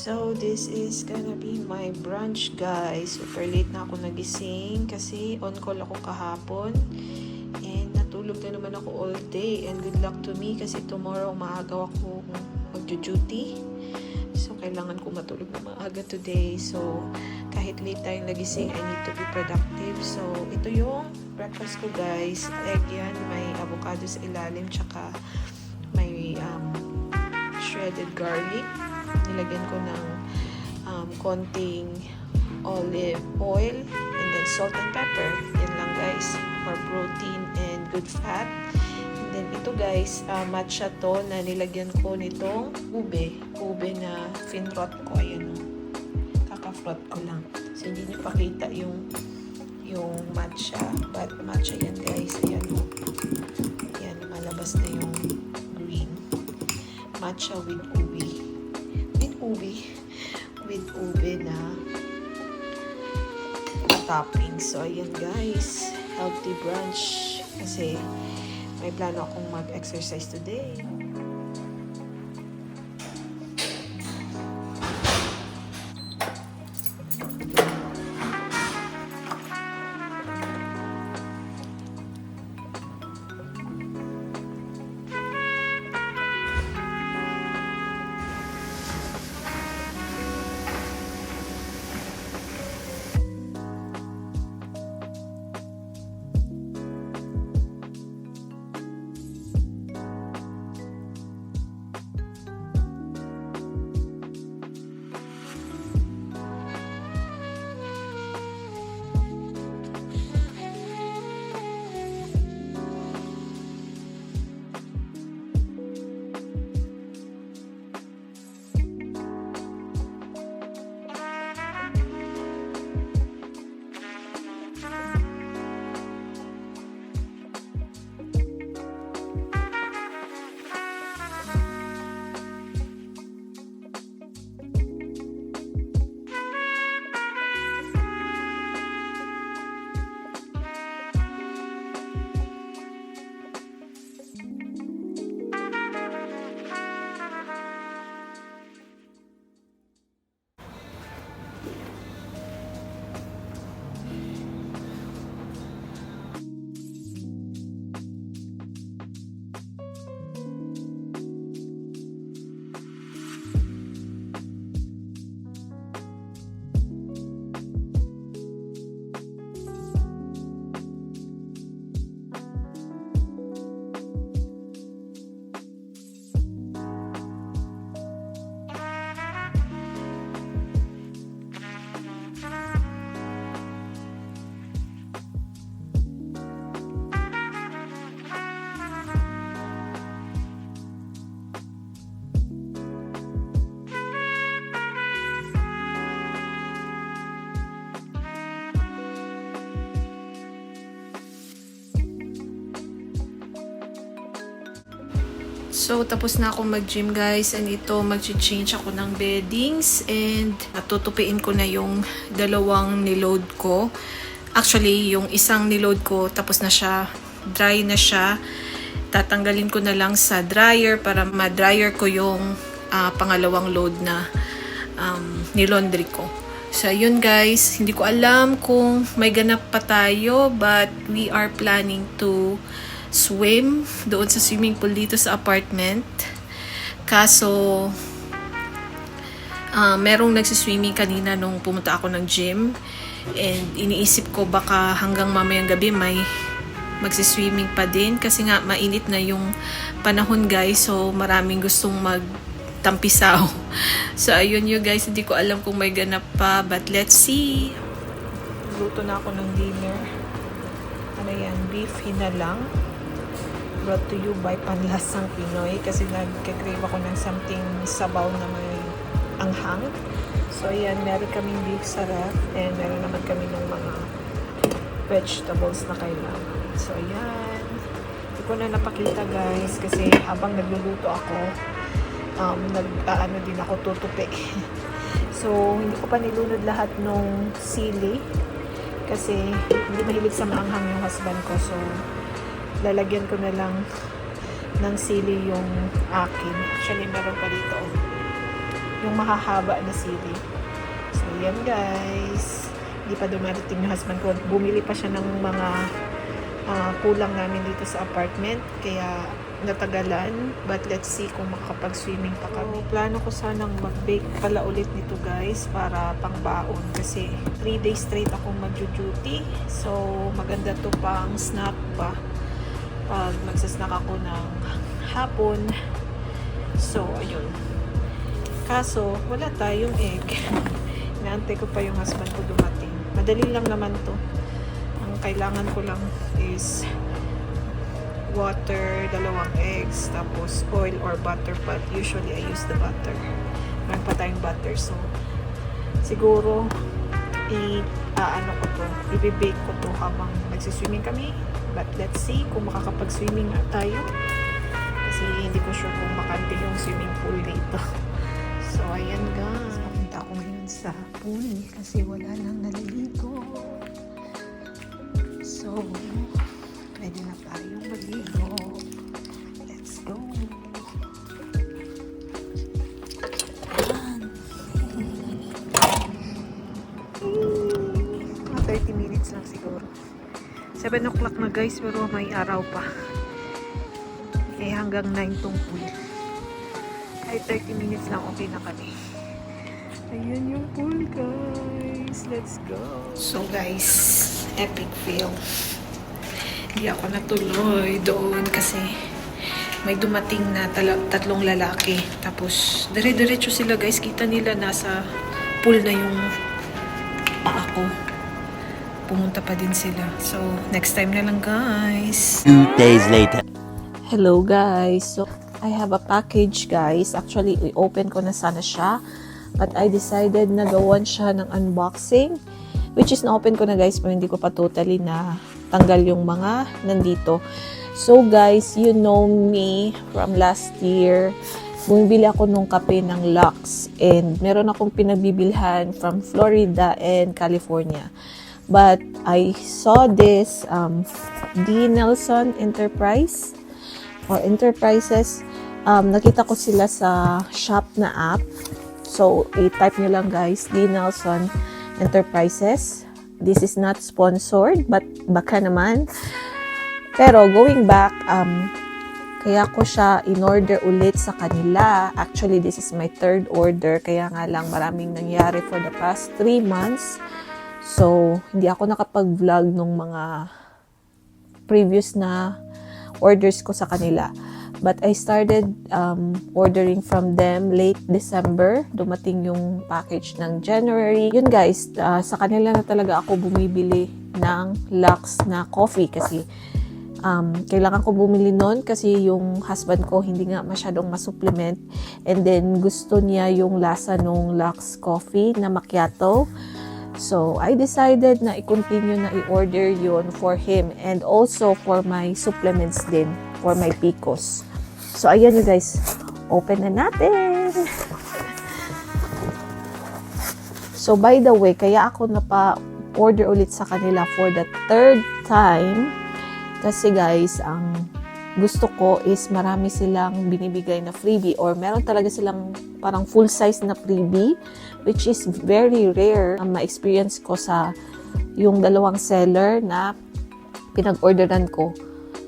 So, this is gonna be my brunch, guys. Super late na ako nagising kasi on call ako kahapon. And natulog na naman ako all day. And good luck to me kasi tomorrow maaga ako mag-duty. So, kailangan ko matulog na maaga today. So, kahit late tayong nagising, I need to be productive. So, ito yung breakfast ko, guys. Egg yan. May avocado sa ilalim. Tsaka may shredded garlic. Nilagyan ko ng konting olive oil and then salt and pepper. Yan lang, guys, for protein and good fat. And then ito, guys, matcha to na nilagyan ko nitong ube na finrot ko. Ayan, kaka-frot ko lang. So, hindi niyo pakita yung matcha, but matcha yan, guys. Ayan, yan, malabas na yung green. Matcha with ube na topping. So, ayan, guys. Healthy brunch. Kasi may plano akong mag-exercise today. So, tapos na akong mag-gym, guys. And ito, mag-change ako ng beddings. And tutupiin ko na yung dalawang niload ko. Actually, yung isang niload ko, tapos na siya. Dry na siya. Tatanggalin ko na lang sa dryer para ma-dryer ko yung pangalawang load na nilondry ko. So, yun, guys. Hindi ko alam kung may ganap pa tayo. But we are planning to swim doon sa swimming pool dito sa apartment. Kaso merong nagsiswimming kanina nung pumunta ako ng gym, and iniisip ko baka hanggang mamayang gabi may magsiswimming pa din kasi nga mainit na yung panahon, guys. So maraming gustong magtampisaw. So ayun yun, guys, hindi ko alam kung may ganap pa, but let's see. Luto na ako ng dinner. Ano yan? Beef hinalang. Brought to you by Panlasang Pinoy kasi nagka-crave ako ng something sabaw na may anghang. So, ayan, meron kaming beef sa ref and meron naman kami ng mga vegetables na kailangan. So, ayan. Hindi ko na napakita, guys, kasi habang nagluluto ako, nag-ano din ako, tutupi. So, hindi ko pa nilunod lahat nung sili kasi hindi mahilig sa maanghang yung husband ko. So, lalagyan ko na lang ng sili yung akin. Actually, meron pa dito. yung mahahaba na sili. So, yan guys. Hindi pa dumarating yung husband ko. Bumili pa siya ng mga kulang namin dito sa apartment. Kaya natagalan. But let's see kung makakapag-swimming pa kami. Plano ko sanang mag-bake pala ulit nito guys para pangbaon. Kasi 3 days straight akong mag-duty. So, maganda to pang snack pa. Pag magsasnack ako ng hapon. So, ayun. Kaso, wala tayong egg. Inaantay ko pa yung husband ko dumating. Madali lang naman to. Ang kailangan ko lang is water, 2 eggs, tapos oil or butter, but usually I use the butter. Meron pa tayong butter. So, siguro, ano ko to, i-bake ko to habang nagsiswimming kami. But let's see kung makakapag-swimming na tayo. Kasi hindi ko sure kung makante yung swimming pool dito. So, ayan guys. Papunta ako ngayon sa pool kasi wala nang naliligo. So, pwede na tayong maligo. Let's go. Ayan. Mga 30 minutes lang siguro. 7 o'clock na guys, pero may araw pa. Eh, hanggang 9 tong pool. Kahit 30 minutes lang, okay na kami. Ayan yung pool, guys. Let's go. So, guys, epic fail. Hindi ako natuloy doon kasi may dumating na 3 lalaki. Tapos, dire-diretso sila, guys. Kita nila nasa pool na yung paa ko. Pumunta pa din sila. So, next time na lang, guys. 2 days later. Hello, guys. So, I have a package, guys. Actually, i-open ko na sana siya. But I decided na gawan siya ng unboxing. Which is, na-open ko na, guys. Pero hindi ko pa totally na tanggal yung mga nandito. So, guys, you know me from last year. Bumibili ako nung kape ng Lux. And meron akong pinagbibilhan from Florida and California. But I saw this D. Nelson Enterprise or Enterprises. Nakita ko sila sa shop na app. So, i-type nyo lang guys, D. Nelson Enterprises. This is not sponsored, but baka naman. Pero going back, kaya ko siya in-order ulit sa kanila. Actually, this is my 3rd order. Kaya nga lang maraming nangyari for the past 3 months. So, hindi ako nakapag-vlog nung mga previous na orders ko sa kanila. But I started ordering from them late December. Dumating yung package ng January. Yun guys, sa kanila na talaga ako bumibili ng Lux na coffee kasi kailangan ko bumili nun kasi yung husband ko hindi nga masyadong masupplement. And then, gusto niya yung lasa nung Lux coffee na macchiato. So, I decided na i-continue na i-order yun for him and also for my supplements din, for my Picos. So, ayan you guys. Open na natin! So, by the way, kaya ako napa-order ulit sa kanila for the 3rd time. Kasi guys, ang gusto ko is marami silang binibigay na freebie or meron talaga silang parang full size na freebie which is very rare na ma-experience ko sa yung 2 seller na pinag-orderan ko.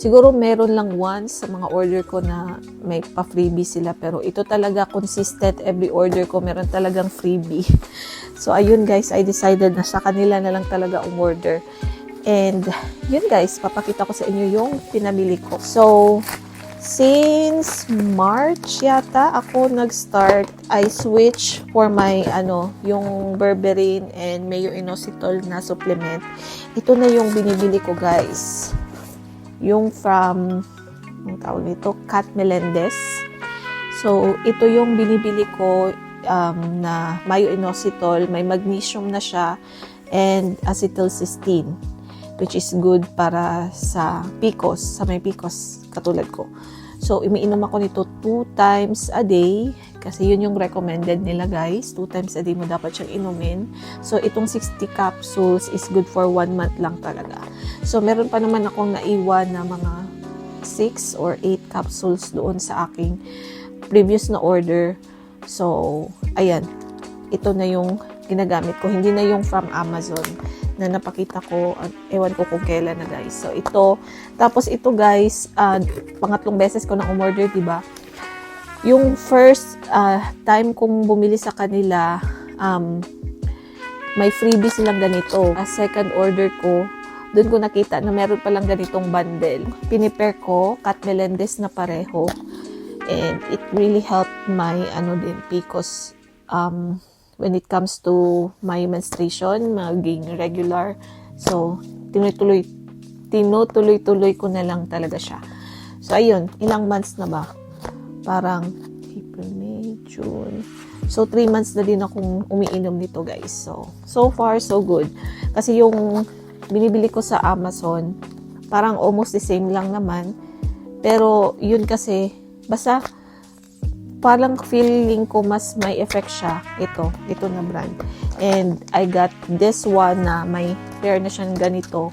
Siguro meron lang once sa mga order ko na may pa-freebie sila pero ito talaga consistent every order ko meron talagang freebie. So ayun guys, I decided na sa kanila na lang talaga umorder. And, yun guys, papakita ko sa inyo yung pinamili ko. So, since March yata, ako nag-start, I switch for my, yung berberine and mayo inositol na supplement. Ito na yung binibili ko guys. Yung from, ang tawag nito, Kat Melendez. So, ito yung binibili ko na mayo inositol, may magnesium na siya, and acetylcysteine, which is good para sa Picos, sa may Picos katulad ko. So, umiinom ako nito 2 times a day kasi yun yung recommended nila guys. 2 times a day mo dapat siyang inumin. So, itong 60 capsules is good for 1 month lang talaga. So, meron pa naman akong naiwan na mga 6 or 8 capsules doon sa aking previous na order. So, ayan. Ito na yung ginagamit ko. Hindi na yung from Amazon na napakita ko. Ewan ko kung kailan na, guys. So, ito. Tapos, ito, guys, pangatlong beses ko nang umorder, diba? Yung first time kong bumili sa kanila, may freebie silang ganito. Second order ko, doon ko nakita na meron palang ganitong bundle. Pinipair ko, Kat Melendez na pareho. And it really helped my, PCOS, when it comes to my menstruation, maging regular. So, tinutuloy-tuloy ko na lang talaga siya. So, ayun, ilang months na ba? Parang April, May, June. So, 3 months na din akong umiinom nito, guys. So far, so good. Kasi yung binibili ko sa Amazon, parang almost the same lang naman. Pero, yun kasi, basta, parang feeling ko mas may effect siya. Ito na brand. And, I got this one na may pair na siyang ganito.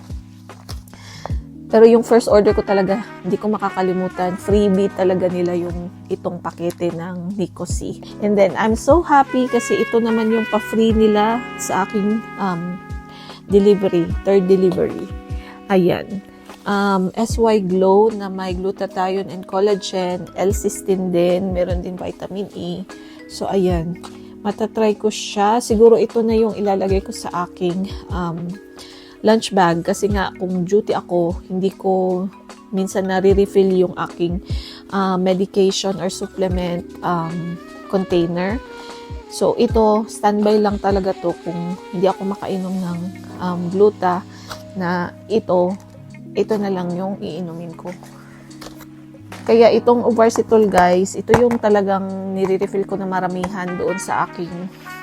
Pero yung first order ko talaga, hindi ko makakalimutan. Freebie talaga nila yung itong pakete ng Nicosi. And then, I'm so happy kasi ito naman yung pa-free nila sa aking delivery, third delivery. Ayan. SY Glow na may glutathione and collagen, L-cysteine din, meron din vitamin E. So, ayan. Matatry ko siya. Siguro ito na yung ilalagay ko sa aking lunch bag kasi nga kung duty ako, hindi ko minsan nare-refill yung aking medication or supplement container. So, ito, standby lang talaga to kung hindi ako makainom ng gluta na ito na lang yung iinumin ko. Kaya itong Ovarcitol, guys, ito yung talagang nire-refill ko na maramihan doon sa aking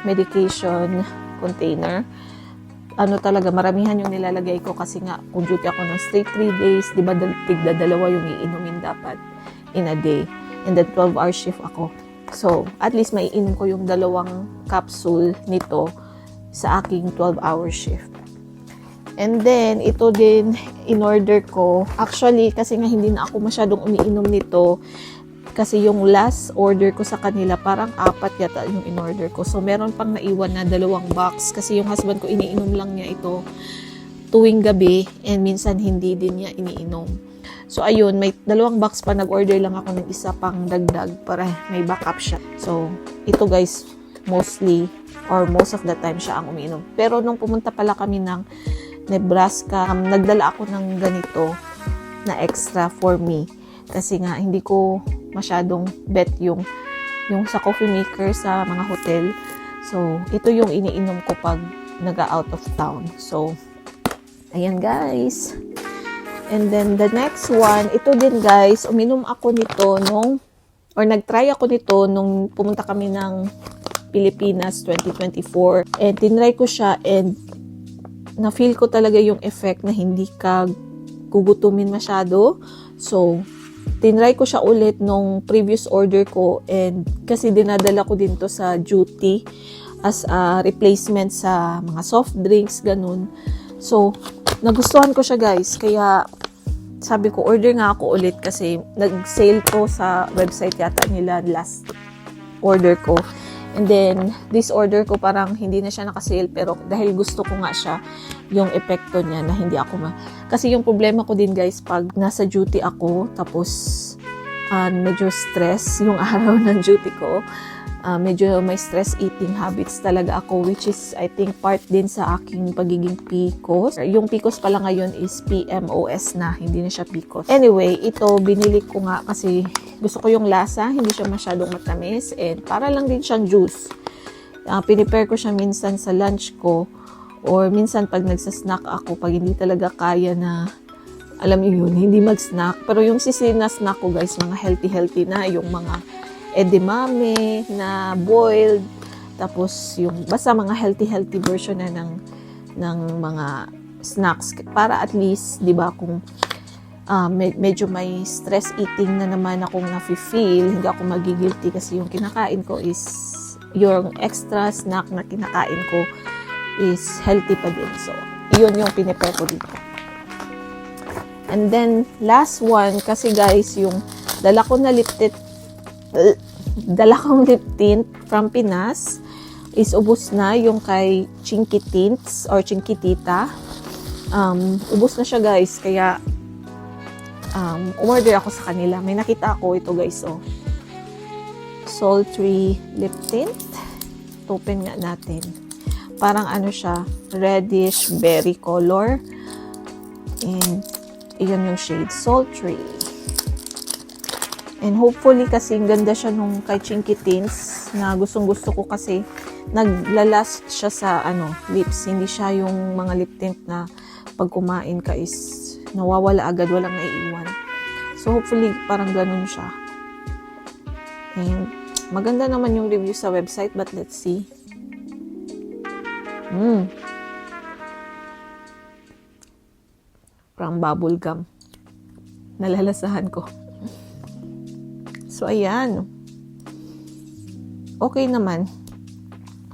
medication container. Talaga, maramihan yung nilalagay ko kasi nga, kung duty ako ng straight 3 days, di ba, tigda dalawa yung iinumin dapat in a day. And then, 12-hour shift ako. So, at least maiinom ko yung 2 capsule nito sa aking 12-hour shift. And then, ito din, in-order ko. Actually, kasi nga hindi na ako masyadong umiinom nito. Kasi yung last order ko sa kanila, parang 4 yata yung in-order ko. So, meron pang naiwan na 2 box. Kasi yung husband ko, iniinom lang niya ito tuwing gabi. And minsan, hindi din niya iniinom. So, ayun, may 2 box pa. Nag-order lang ako ng isa pang dagdag para may backup siya. So, ito guys, mostly or most of the time siya ang umiinom. Pero nung pumunta pala kami ng Nebraska, nagdala ako ng ganito na extra for me. Kasi nga, hindi ko masyadong bet yung sa coffee maker sa mga hotel. So, ito yung iniinom ko pag nag-out of town. So, ayan guys. And then, the next one, ito din guys, uminom ako nito nag-try ako nito nung pumunta kami ng Pilipinas 2024. And tinry ko siya and na-feel ko talaga yung effect na hindi ka gugutumin masyado. So, tinry ko siya ulit nung previous order ko and kasi dinadala ko din to sa duty as a replacement sa mga soft drinks, ganun. So, nagustuhan ko siya guys. Kaya, sabi ko, order nga ako ulit kasi nag-sale to sa website yata nila last order ko. And then, this order ko parang hindi na siya nakasale pero dahil gusto ko nga siya, yung epekto niya na hindi ako Kasi yung problema ko din guys, pag nasa duty ako, tapos medyo stress yung araw ng duty ko, medyo may stress eating habits talaga ako, which is I think part din sa aking pagiging PCOS. Yung PCOS pala ngayon is PMOS na, hindi na siya PCOS. Anyway, ito binili ko nga kasi gusto ko yung lasa, hindi siya masyadong matamis and para lang din siyang juice. Pinipare ko siya minsan sa lunch ko or minsan pag nagsasnack ako, pag hindi talaga kaya na alam niyo yun, hindi mag-snack. Pero yung na snack ko guys, mga healthy na, yung mga edamame na boiled, tapos yung basta mga healthy version na ng mga snacks para at least 'di ba kung medyo may stress eating na naman akong nafe-feel, hindi ako magigilty kasi yung kinakain ko is yung extra snack na kinakain ko is healthy pa din. So, yun yung pinipare ko dito. And then, last one, kasi guys, yung dala ko na lip tint, dala kong lip tint from Pinas is ubos na, yung kay Chinky Tints or Chinky Tita. Ubos na siya guys, kaya umorder ako sa kanila. May nakita ako ito guys, oh. Sultry lip tint. Open nga natin. Parang ano siya, reddish berry color. And iyon yung shade, Sultry. And hopefully kasi ganda siya nung kay Chinky Tints na gustong-gusto ko kasi naglalast siya sa lips. Hindi siya yung mga lip tint na pag kumain ka is nawawala agad, walang naiiwan. So hopefully parang ganun siya. And maganda naman yung review sa website, but let's see. Parang bubble gum. Nalalasahan ko. So ayan. Okay naman.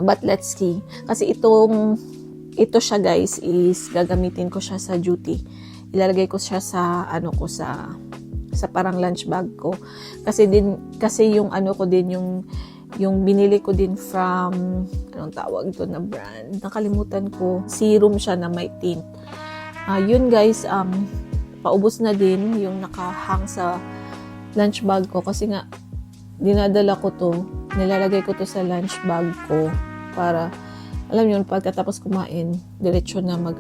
But let's see. Kasi ito siya guys is gagamitin ko siya sa duty. Ilalagay ko siya sa sa parang lunch bag ko. Kasi yung ko din yung binili ko din from anong tawag ito na brand. Nakalimutan ko. Serum siya na may tint. Yun guys, paubos na din yung nakahang sa lunch bag ko kasi nga dinadala ko to, nilalagay ko to sa lunch bag ko para alam niyo pagkatapos kumain diretso na mag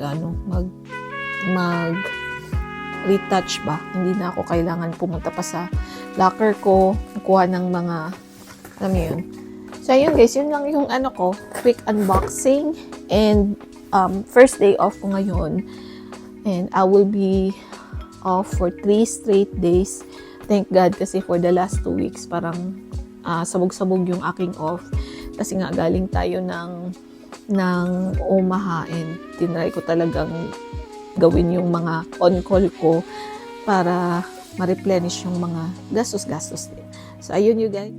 retouch ba, hindi na ako kailangan pumunta pa sa locker ko kuha ng mga alam niyo yun. So ayun guys, yun lang yung ko quick unboxing and first day off ko ngayon and I will be off for 3 straight days. Thank God kasi for the last 2 weeks parang sabog-sabog yung aking off kasi nga galing tayo ng Omaha and tinry ko talagang gawin yung mga on-call ko para ma-replenish yung mga gastos din. So ayun you guys.